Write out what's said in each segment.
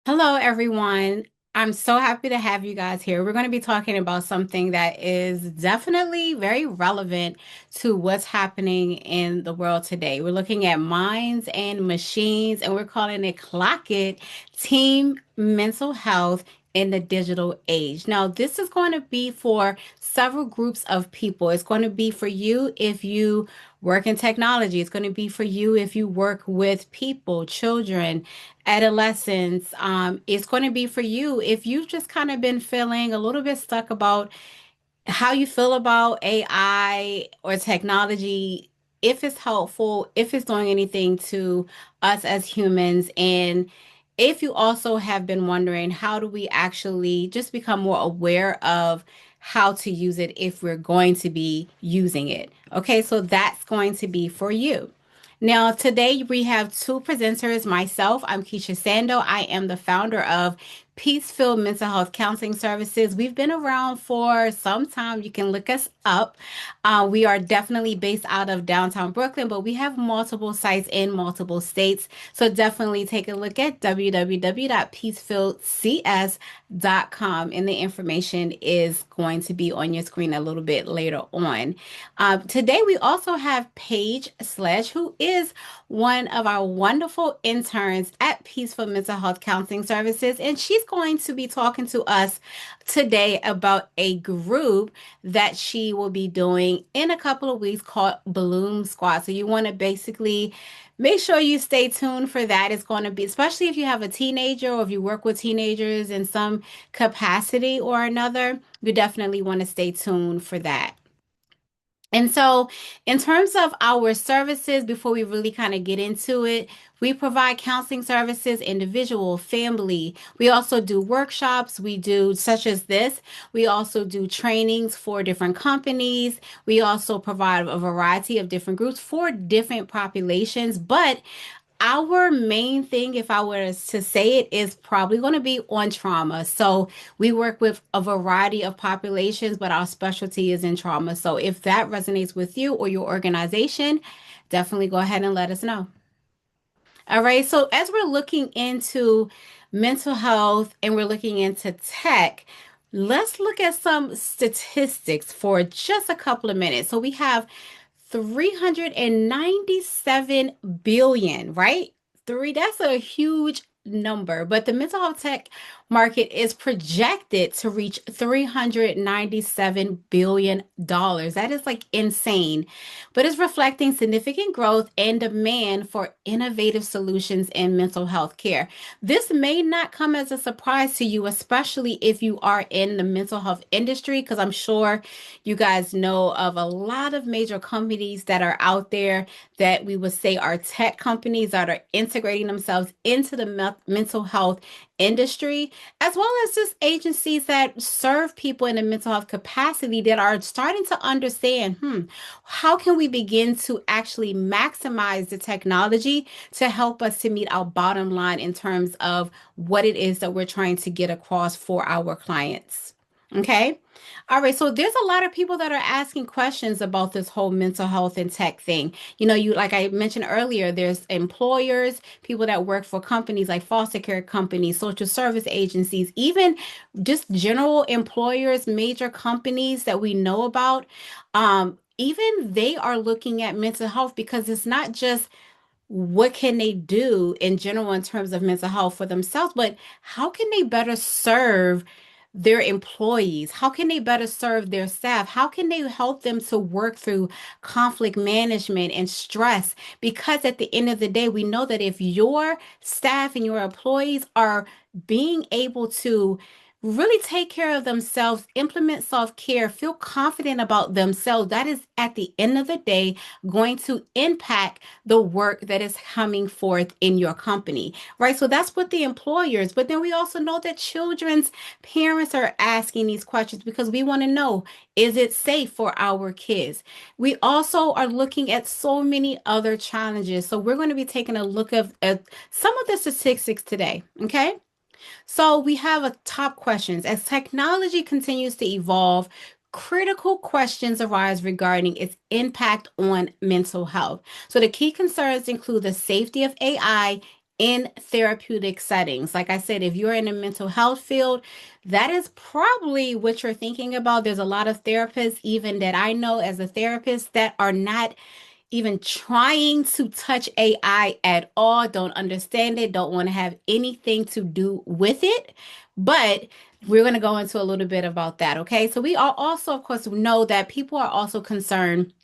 Hello, everyone. I'm so happy to have you guys here. We're going to be talking about something that is definitely very relevant to what's happening in the world today. We're looking at minds and machines, and we're calling it Clock It Team Mental Health in the Digital Age. Now, this is going to be for several groups of people. It's going to be for you if you work in technology, it's going to be for you if you work with people, children, adolescence. It's going to be for you if you've just kind of been feeling a little bit stuck about how you feel about AI or technology, if it's helpful, if it's doing anything to us as humans, and if you also have been wondering how do we actually just become more aware of how to use it if we're going to be using it. Okay, so that's going to be for you. Now, today we have two presenters. Myself, I'm Keisha Sando. I am the founder of Peaceful Mental Health Counseling Services. We've been around for some time. You can look us up. We are definitely based out of downtown Brooklyn, but we have multiple sites in multiple states. So definitely take a look at www.peacefulcs.com, and the information is going to be on your screen a little bit later on. Today, we also have Paige Sledge, who is one of our wonderful interns at Peaceful Mental Health Counseling Services, and she's going to be talking to us today about a group that she will be doing in a couple of weeks called Bloom Squad. So you want to basically make sure you stay tuned for that. It's going to be, especially if you have a teenager or if you work with teenagers in some capacity or another, you definitely want to stay tuned for that. And so, in terms of our services, before we really kind of get into it, we provide counseling services, individual, family. We also do workshops. We do such as this. We also do trainings for different companies. We also provide a variety of different groups for different populations. But our main thing, if I were to say it, is probably going to be on trauma. So we work with a variety of populations, but our specialty is in trauma. So if that resonates with you or your organization, definitely go ahead and let us know. All right. So as we're looking into mental health and we're looking into tech, let's look at some statistics for just a couple of minutes. So we have 397 billion, right? That's a huge number, but the mental health tech market is projected to reach $397 billion. That is like insane, but it's reflecting significant growth and demand for innovative solutions in mental health care. This may not come as a surprise to you, especially if you are in the mental health industry, because I'm sure you guys know of a lot of major companies that are out there that we would say are tech companies that are integrating themselves into the mental health industry, as well as just agencies that serve people in a mental health capacity that are starting to understand, how can we begin to actually maximize the technology to help us to meet our bottom line in terms of what it is that we're trying to get across for our clients? Okay. All right. So there's a lot of people that are asking questions about this whole mental health and tech thing. Like I mentioned earlier, there's employers, people that work for companies like foster care companies, social service agencies, even just general employers, major companies that we know about. Even they are looking at mental health because it's not just what can they do in general in terms of mental health for themselves, but how can they better serve their employees? How can they better serve their staff? How can they help them to work through conflict management and stress? Because at the end of the day, we know that if your staff and your employees are being able to really take care of themselves, implement self-care, feel confident about themselves, that is at the end of the day going to impact the work that is coming forth in your company, right? So that's what the employers, but then we also know that children's parents are asking these questions because we want to know, is it safe for our kids? We also are looking at so many other challenges. So we're going to be taking a look at some of the statistics today, okay? So we have a top questions. As technology continues to evolve, critical questions arise regarding its impact on mental health. So the key concerns include the safety of AI in therapeutic settings. Like I said, if you're in a mental health field, that is probably what you're thinking about. There's a lot of therapists, even that I know as a therapist, that are not even trying to touch AI at all, don't understand it, don't want to have anything to do with it. But we're going to go into a little bit about that. Okay. So we are also, of course, know that people are also concerned,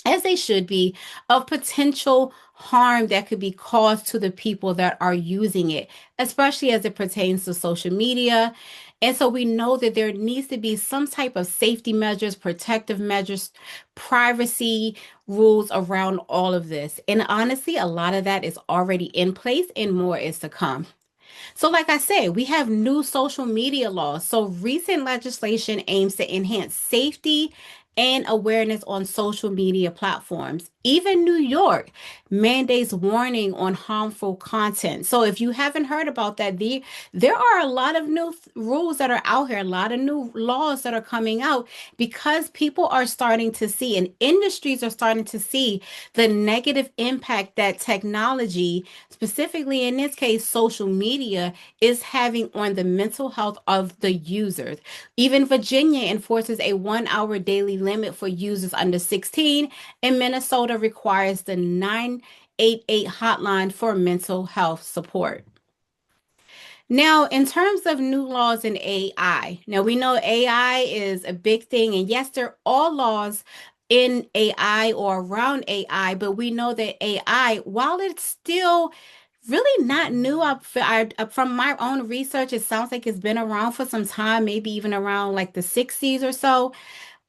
as they should be, of potential harm that could be caused to the people that are using it, especially as it pertains to social media. And so we know that there needs to be some type of safety measures, protective measures, privacy rules around all of this. And honestly, a lot of that is already in place and more is to come. So, like I said, we have new social media laws. So, recent legislation aims to enhance safety and awareness on social media platforms. Even New York mandates warning on harmful content. So, if you haven't heard about that, there are a lot of new rules that are out here, a lot of new laws that are coming out because people are starting to see and industries are starting to see the negative impact that technology, specifically in this case, social media, is having on the mental health of the users. Even Virginia enforces a 1 hour daily limit for users under 16, and Minnesota requires the 988 hotline for mental health support. Now, in terms of new laws in AI, now we know AI is a big thing, and yes, there are all laws in AI or around AI, but we know that AI, while it's still really not new, from my own research, it sounds like it's been around for some time, maybe even around like the 60s or so.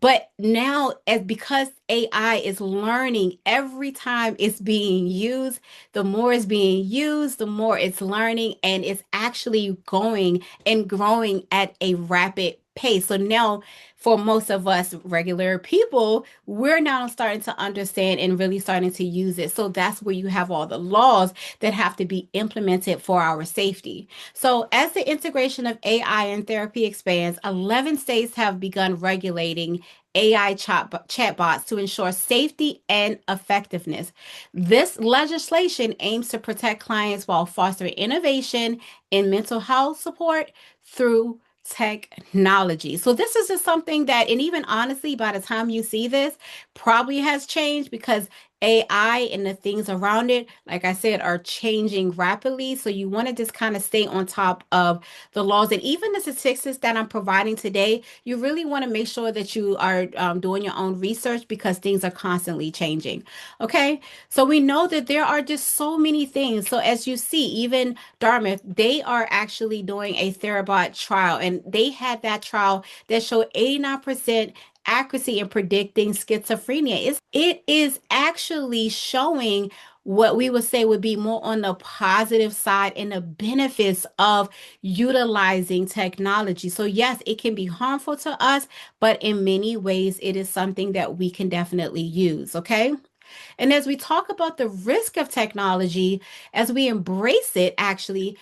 But now, as because AI is learning every time it's being used, the more it's being used, the more it's learning, and it's actually going and growing at a rapid pace. So now, for most of us regular people, we're now starting to understand and really starting to use it. So that's where you have all the laws that have to be implemented for our safety. So, as the integration of AI in therapy expands, 11 states have begun regulating AI chatbots to ensure safety and effectiveness. This legislation aims to protect clients while fostering innovation in mental health support through technology. So this is just something that, and even honestly, by the time you see this, probably has changed because AI and the things around it, like I said, are changing rapidly. So you want to just kind of stay on top of the laws and even the statistics that I'm providing today. You really want to make sure that you are doing your own research because things are constantly changing. Okay. So we know that there are just so many things. So as you see, even Dartmouth, they are actually doing a Therabot trial, and they had that trial that showed 89% accuracy in predicting schizophrenia. It is actually showing what we would say would be more on the positive side and the benefits of utilizing technology. So yes, it can be harmful to us, but in many ways it is something that we can definitely use, okay? And as we talk about the risk of technology, as we embrace it, actually,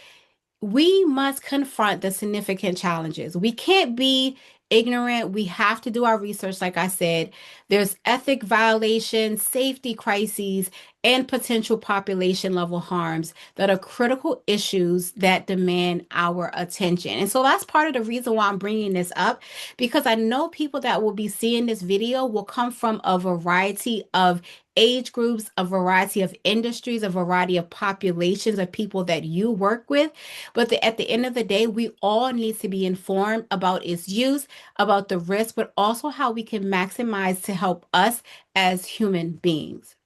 we must confront the significant challenges. We can't be ignorant. We have to do our research. Like I said, there's ethic violations, safety crises, and potential population level harms that are critical issues that demand our attention. And so that's part of the reason why I'm bringing this up, because I know people that will be seeing this video will come from a variety of age groups, a variety of industries, a variety of populations of people that you work with. But at the end of the day, we all need to be informed about its use, about the risk, but also how we can maximize to help us as human beings.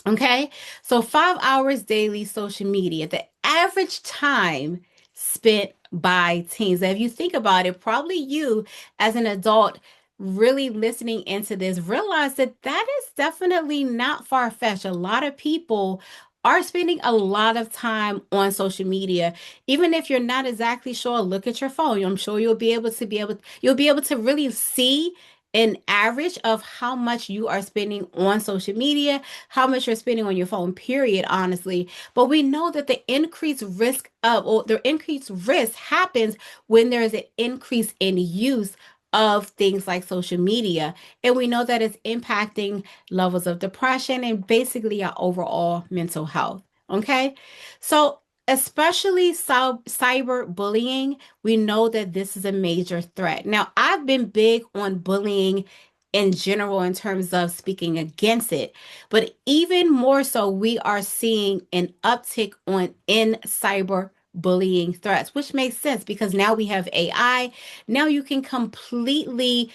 Okay, so 5 hours daily social media, the average time spent by teens. Now, if you think about it, probably you as an adult really listening into this realize that that is definitely not far-fetched. A lot of people are spending a lot of time on social media. Even if you're not exactly sure, look at your phone. I'm sure you'll be able to really see an average of how much you are spending on social media, how much you're spending on your phone, period, honestly. But we know that the increased risk happens when there is an increase in use of things like social media. And we know that it's impacting levels of depression and basically our overall mental health. Okay. So, especially cyber bullying, we know that this is a major threat. Now, I've been big on bullying in general in terms of speaking against it, but even more so, we are seeing an uptick on in cyber bullying threats, which makes sense because now we have AI. Now you can completely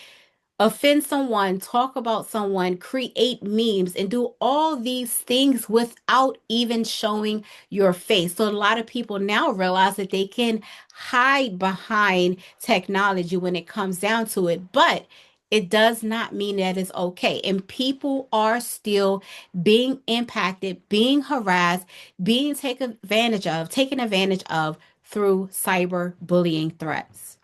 offend someone, talk about someone, create memes, and do all these things without even showing your face. So, a lot of people now realize that they can hide behind technology when it comes down to it. But it does not mean that it's okay. And people are still being impacted, being harassed, being taken advantage of through cyber bullying threats.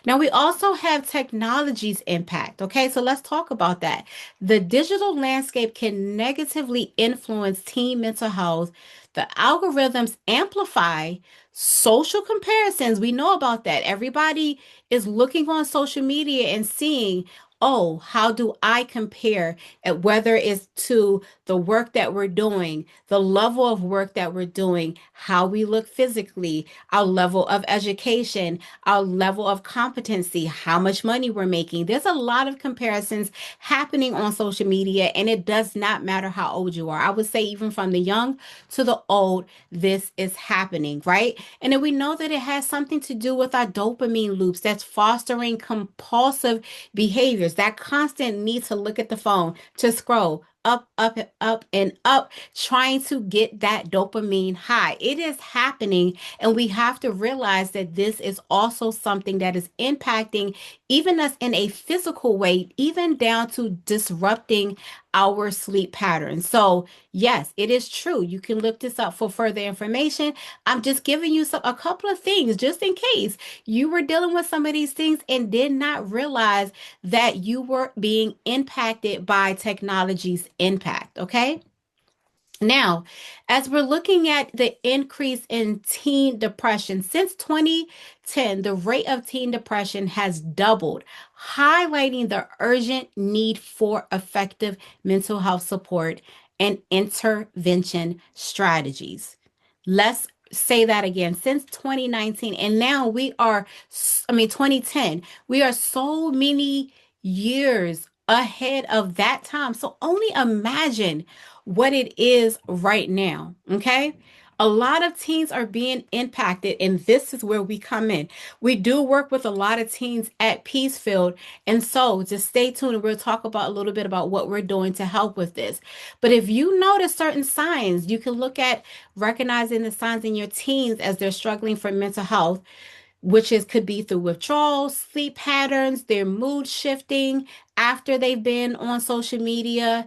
Now, we also have technology's impact. Okay, so let's talk about that. The digital landscape can negatively influence teen mental health. The algorithms amplify social comparisons. We know about that. Everybody is looking on social media and seeing, oh, how do I compare at whether it's to the work that we're doing, the level of work that we're doing, how we look physically, our level of education, our level of competency, how much money we're making. There's a lot of comparisons happening on social media, and it does not matter how old you are. I would say, even from the young to the old, this is happening, right? And then we know that it has something to do with our dopamine loops that's fostering compulsive behaviors, that constant need to look at the phone, to scroll up, up, up, and up, trying to get that dopamine high. It is happening, and we have to realize that this is also something that is impacting even us in a physical way, even down to disrupting our sleep patterns. So, yes, it is true. You can look this up for further information. I'm just giving you a couple of things just in case you were dealing with some of these things and did not realize that you were being impacted by technology's impact. Okay. Now, as we're looking at the increase in teen depression since 2010, the rate of teen depression has doubled, highlighting the urgent need for effective mental health support and intervention strategies. Let's say that again. Since 2019, and now we are, I mean, 2010, we are so many years ahead of that time. So only imagine what it is right now. Okay. A lot of teens are being impacted, and this is where we come in. We do work with a lot of teens at Peacefield, and so just stay tuned and we'll talk about a little bit about what we're doing to help with this. But if you notice certain signs, you can look at recognizing the signs in your teens as they're struggling for mental health, which is could be through withdrawal, sleep patterns, their mood shifting after they've been on social media.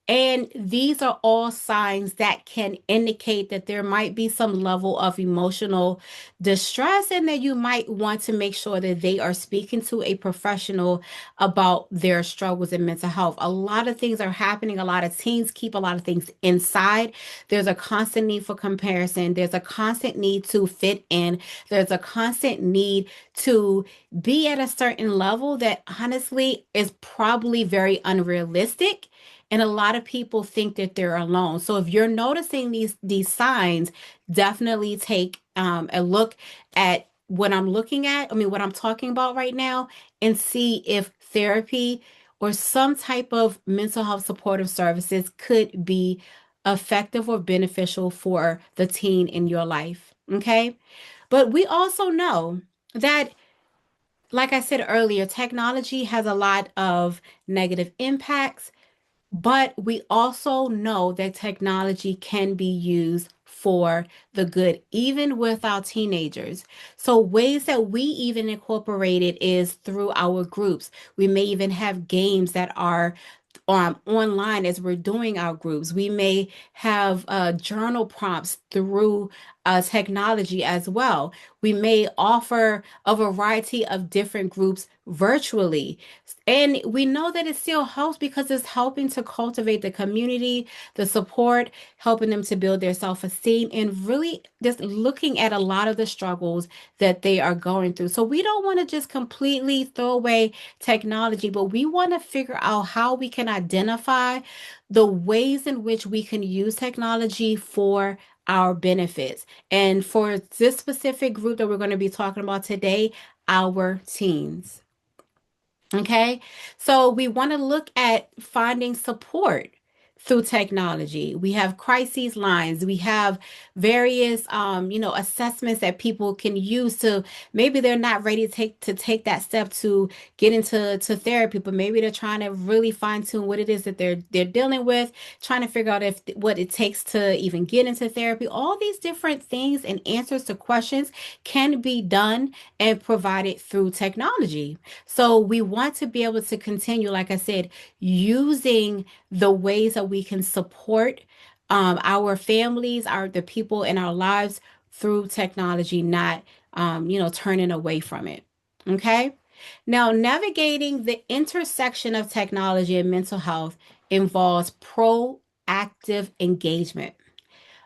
And these are all signs that can indicate that there might be some level of emotional distress, and that you might want to make sure that they are speaking to a professional about their struggles in mental health. A lot of things are happening. A lot of teens keep a lot of things inside. There's a constant need for comparison. There's a constant need to fit in. There's a constant need to be at a certain level that honestly is probably very unrealistic, and a lot of people think that they're alone. So if you're noticing these signs, definitely take a look at what I'm looking at. I mean, what I'm talking about right now, and see if therapy or some type of mental health supportive services could be effective or beneficial for the teen in your life. Okay. But we also know that, like I said earlier, technology has a lot of negative impacts, but we also know that technology can be used for the good, even with our teenagers. So, ways that we even incorporate it is through our groups. We may even have games that are online as we're doing our groups. We may have journal prompts through technology as well. We may offer a variety of different groups virtually. And we know that it still helps because it's helping to cultivate the community, the support, helping them to build their self esteem, and really just looking at a lot of the struggles that they are going through. So we don't want to just completely throw away technology, but we want to figure out how we can identify the ways in which we can use technology for our benefits. And for this specific group that we're going to be talking about today, our teens. Okay. So we want to look at finding support through technology. We have crises lines. We have various assessments that people can use to maybe they're not ready to take that step to get into therapy, but maybe they're trying to really fine tune what it is that they're dealing with, trying to figure out if what it takes to even get into therapy. All these different things and answers to questions can be done and provided through technology. So we want to be able to continue, like I said, using the ways that we can support our families, the people in our lives through technology, not turning away from it. Okay. Now, navigating the intersection of technology and mental health involves proactive engagement.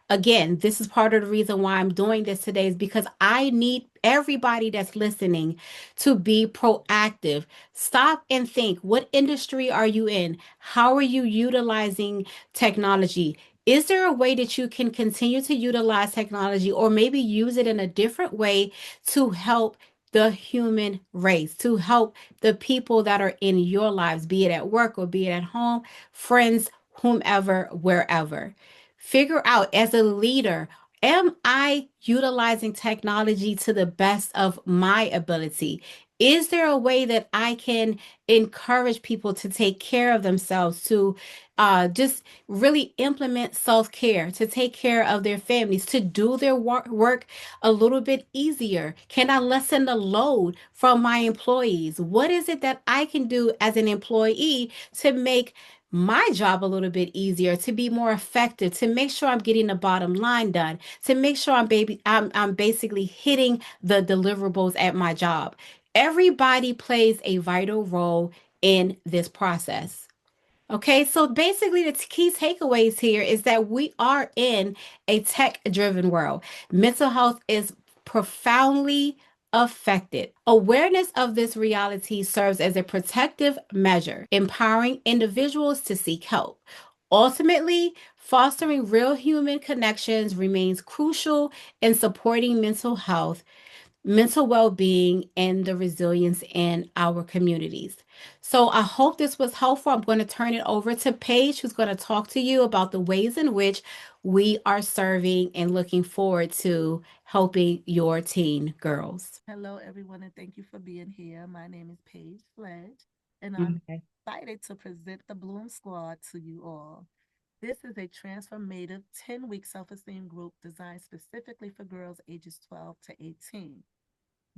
Again, this is part of the reason why I'm doing this today is because I need everybody that's listening to be proactive. Stop and think, what industry are you in? How are you utilizing technology? Is there a way that you can continue to utilize technology or maybe use it in a different way to help the human race, to help the people that are in your lives, be it at work or be it at home, friends, whomever, wherever? Figure out as a leader, am I utilizing technology to the best of my ability? Is there a way that I can encourage people to take care of themselves, to just really implement self care, to take care of their families, to do their work a little bit easier? Can I lessen the load from my employees? What is it that I can do as an employee to make my job a little bit easier, to be more effective, to make sure I'm getting the bottom line done, to make sure I'm basically hitting the deliverables at my job? Everybody plays a vital role in this process. Okay, so basically, the key takeaways here is that we are in a tech driven world. Mental health is profoundly affected. Awareness of this reality serves as a protective measure, empowering individuals to seek help. Ultimately, fostering real human connections remains crucial in supporting mental well being, and the resilience in our communities. So I hope this was helpful. I'm going to turn it over to Paige, who's going to talk to you about the ways in which we are serving and looking forward to helping your teen girls. Hello, everyone, and thank you for being here. My name is Paige Sledge, and I'm Okay. excited to present the Bloom Squad to you all. This is a transformative 10-week self esteem group designed specifically for girls ages 12 to 18.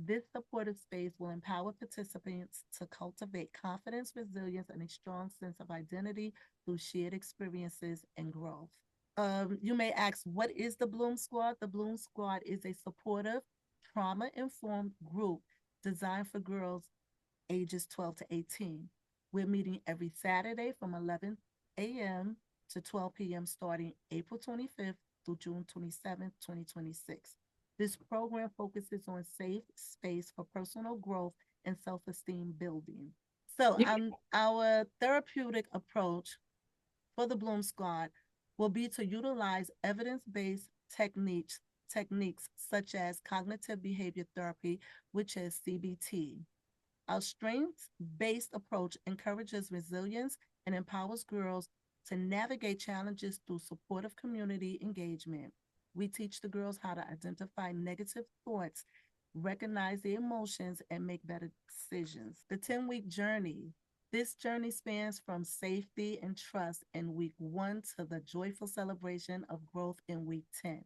This supportive space will empower participants to cultivate confidence, resilience, and a strong sense of identity through shared experiences and growth. You may ask, what is the Bloom Squad? The Bloom Squad is a supportive, trauma informed group designed for girls ages 12 to 18. We're meeting every Saturday from 11 a.m. to 12 p.m. starting April 25th through June 27th, 2026. This program focuses on safe space for personal growth and self esteem building. So, our therapeutic approach for the Bloom Squad will be to utilize evidence-based techniques such as cognitive behavior therapy, which is CBT. Our strengths-based approach encourages resilience and empowers girls to navigate challenges through supportive community engagement. We teach the girls how to identify negative thoughts, recognize the emotions, and make better decisions. The 10-week journey. This journey spans from safety and trust in week 1 to the joyful celebration of growth in week 10.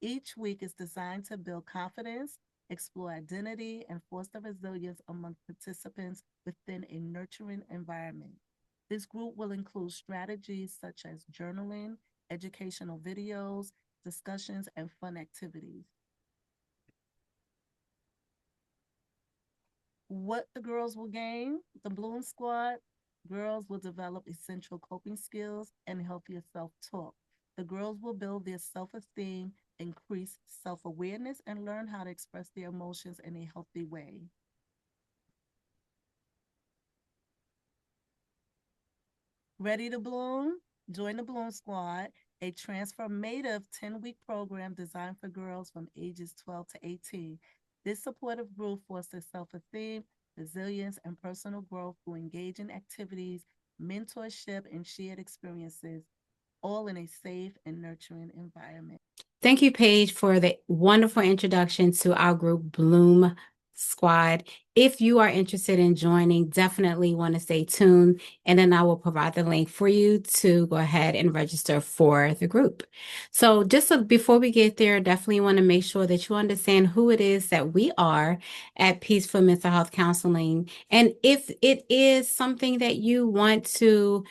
Each week is designed to build confidence, explore identity, and foster resilience among participants within a nurturing environment. This group will include strategies such as journaling, educational videos, discussions, and fun activities. What the girls will gain, the Bloom Squad, girls will develop essential coping skills and healthier self talk. The girls will build their self esteem, increase self awareness, and learn how to express their emotions in a healthy way. Ready to bloom? Join the Bloom Squad, a transformative 10-week program designed for girls from ages 12 to 18. This supportive group fosters self esteem, resilience, and personal growth through engaging activities, mentorship, and shared experiences, all in a safe and nurturing environment. Thank you, Paige, for the wonderful introduction to our group Bloom Squad. If you are interested in joining, definitely want to stay tuned, and then I will provide the link for you to go ahead and register for the group. So, before we get there, definitely want to make sure that you understand who it is that we are at Peaceful Mental Health Counseling, and if it is something that you want to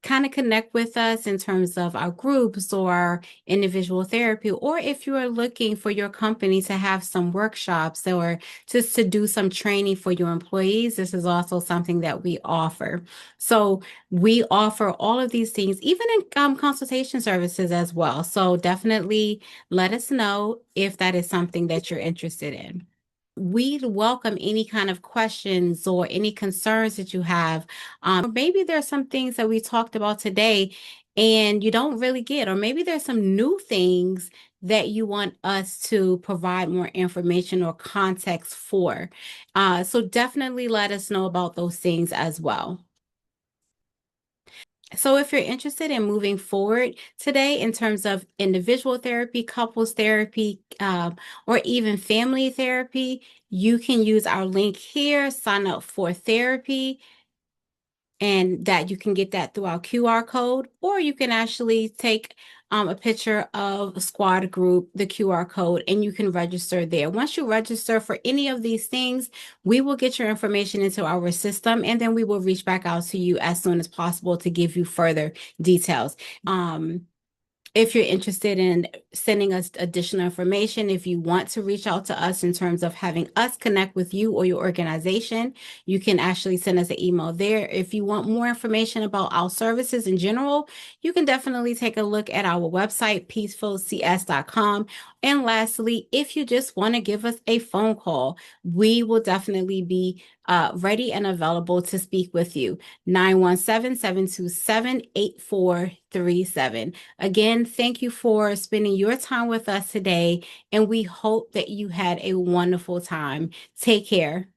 kind of connect with us in terms of our groups or our individual therapy, or if you are looking for your company to have some workshops or just to do some training for your employees, this is also something that we offer. So we offer all of these things, even in consultation services as well. So definitely let us know if that is something that you're interested in. We'd welcome any kind of questions or any concerns that you have. Or maybe there's some things that we talked about today and you don't really get, or maybe there's some new things that you want us to provide more information or context for. So definitely let us know about those things as well. So, if you're interested in moving forward today in terms of individual therapy, couples therapy, or even family therapy, you can use our link here, sign up for therapy, and that you can get that through our QR code, or you can actually take a picture of a squad group, the QR code, and you can register there. Once you register for any of these things, we will get your information into our system, and then we will reach back out to you as soon as possible to give you further details. If you're interested in sending us additional information, if you want to reach out to us in terms of having us connect with you or your organization, you can actually send us an email there. If you want more information about our services in general, you can definitely take a look at our website, peacefulcs.com. And lastly, if you just want to give us a phone call, we will definitely be ready and available to speak with you. 917-727-8437. Again, thank you for spending your time with us today, and we hope that you had a wonderful time. Take care.